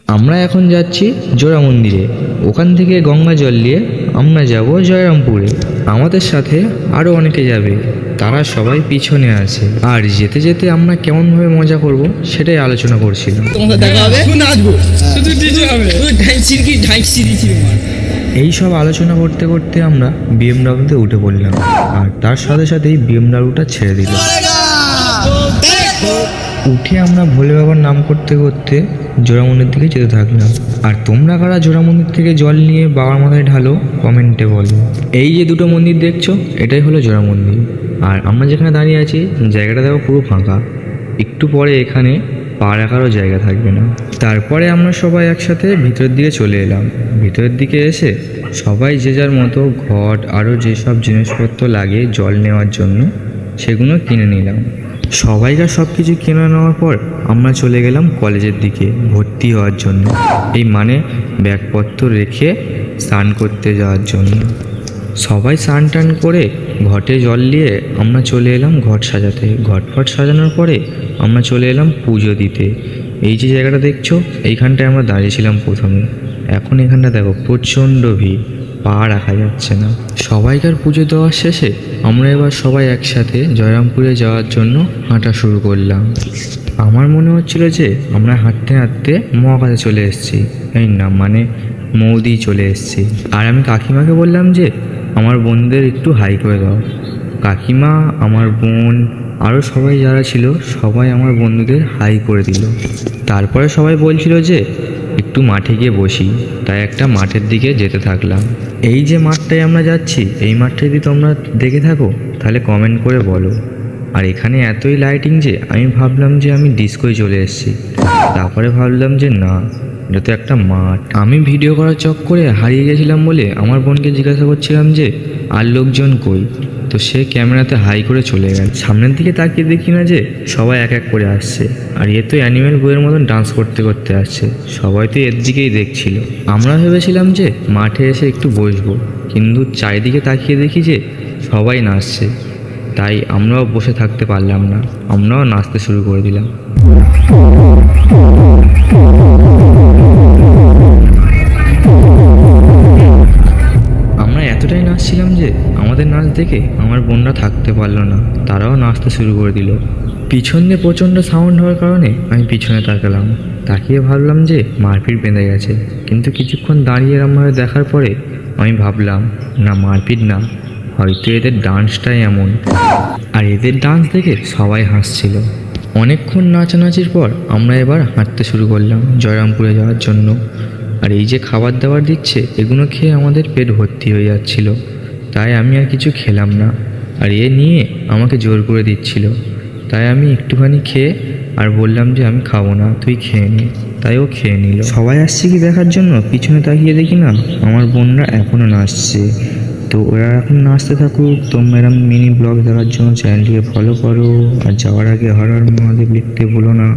আমরা এখন যাচ্ছি জোড়া মন্দিরে, ওখান থেকে গঙ্গা জল নিয়ে আমরা যাব জয়রামপুরে। আমাদের সাথে আরও অনেকে যাবে, তারা সবাই পিছনে আছে। আর যেতে যেতে আমরা কেমনভাবে মজা করব সেটাই আলোচনা করছিলাম। এই সব আলোচনা করতে করতে আমরা বিএমডাব্লিউতে উঠে পড়লাম, আর তার সাথে সাথেই বিএমডাব্লিউটা ছেড়ে দিল। উঠে আমরা ভোলে বাবার নাম করতে করতে জোড়া মন্দির দিকে যেতে থাকলাম। আর তোমরা কারা জোড়া মন্দির থেকে জল নিয়ে বাবার মাথায় ঢালো কমেন্টে বলো। এই যে দুটো মন্দির দেখছো এটাই হলো জোড়া মন্দির। আর আমরা যেখানে দাঁড়িয়ে আছি জায়গাটা দেখো পুরো ফাঁকা, একটু পরে এখানে পা রাখারও জায়গা থাকবে না। তারপরে আমরা সবাই একসাথে ভিতরের দিকে চলে এলাম। ভিতরের দিকে এসে সবাই যে যার মতো ঘট আরও যেসব জিনিসপত্র লাগে জল নেওয়ার জন্য সেগুলো কিনে নিলাম। সবাইকার সব কিছু কিনে নেওয়ার পর আমরা চলে গেলাম কলেজের দিকে ভর্তি হওয়ার জন্য, এই মানে ব্যাগপত্র রেখে স্নান করতে যাওয়ার জন্য। সবাই স্নান টান করে ঘটে জল নিয়ে আমরা চলে এলাম ঘট সাজাতে। ঘট সাজানোর পরে আমরা চলে এলাম পুজো দিতে। এই যে জায়গাটা দেখছো এইখানটায় আমরা দাঁড়িয়েছিলাম প্রথমে, এখন এখানটা দেখো প্রচণ্ড ভিড়, পা রাখা যাচ্ছে না। সবাইকার পুজো দেওয়ার শেষে আমরা এবার সবাই একসাথে জয়রামপুরে যাওয়ার জন্য হাঁটা শুরু করলাম। আমার মনে হচ্ছিল যে আমরা হাঁটতে হাঁটতে মহাকাশে চলে এসেছি, এই না মানে মৌদি চলে এসেছি। আর আমি কাকিমাকে বললাম যে আমার বোনদের একটু হাই করে দাও। কাকিমা, আমার বোন আরও সবাই যারা ছিল সবাই আমার বন্ধুদের হাই করে দিল। তারপরে সবাই বলছিল যে একটু মাঠে গিয়ে বসি, তাই একটা মাঠের দিকে যেতে থাকলাম। এই যে মাঠটায় আমরা যাচ্ছি এই মাঠটা যদি তোমরা দেখে থাকো তাহলে কমেন্ট করে বলো। আর এখানে এতই লাইটিং যে আমি ভাবলাম যে আমি ডিস্কোয় চলে এসেছি, তারপরে ভাবলাম যে না, এটা তো একটা মাঠ। আমি ভিডিও করার চক্করে হারিয়ে গেছিলাম বলে আমার বোনকে জিজ্ঞাসা করছিলাম যে আর লোকজন কই, তো সে ক্যামেরাতে হাই করে চলে গেল। সামনের দিকে তাকিয়ে দেখি না যে সবাই এক এক করে আসছে, আর এ তো অ্যানিমেল বইয়ের মতন ডান্স করতে করতে আসছে। সবাই তো এর দিকেই দেখছিল। আমরা ভেবেছিলাম যে মাঠে এসে একটু বসবো, কিন্তু চারিদিকে তাকিয়ে দেখি যে সবাই নাচছে, তাই আমরাও বসে থাকতে পারলাম না, আমরাও নাচতে শুরু করে দিলাম। আমরা এতটাই নাচছিলাম যে আমাদের নাচ দেখে আমার বোনরা থাকতে পারলো না, তারাও নাচতে শুরু করে দিল। পিছন দিয়ে প্রচণ্ড সাউন্ড হওয়ার কারণে আমি পিছনে তাকালাম, তাকিয়ে ভাবলাম যে মারপিট বেঁধে গেছে। কিন্তু কিছুক্ষণ দাঁড়িয়ে এরমভাবে দেখার পরে আমি ভাবলাম না, মারপিট না, হয়তো এদের ডান্সটাই এমন। আর এদের ডান্স দেখে সবাই হাসছিল। অনেকক্ষণ নাচানাচির পর আমরা এবার হাঁটতে শুরু করলাম জয়রামপুরে যাওয়ার জন্য। আর এই যে খাবার দাবার দিচ্ছে এগুলো খেয়ে আমাদের পেট ভর্তি হয়ে যাচ্ছিল, তাই আমি আর কিছু খেলাম না। আর এ নিয়ে আমাকে জোর করে দিচ্ছিল, তাই আমি একটুখানি খেয়ে আর বললাম যে আমি খাবো না, তুই খেয়ে নে। তাই ও খেয়ে নিল। সবাই আসছে কি দেখার জন্য পিছনে তাকিয়ে দেখি না আমার বোনরা এখনও নাচছে। তো ওরা এখন নাচতে থাকুক, তোমরা এরকম মিনি ব্লগ দেখার জন্য চ্যানেলটিকে ফলো করো। আর যাওয়ার আগে হর হর মহাদেব লিখতে ভুলো না।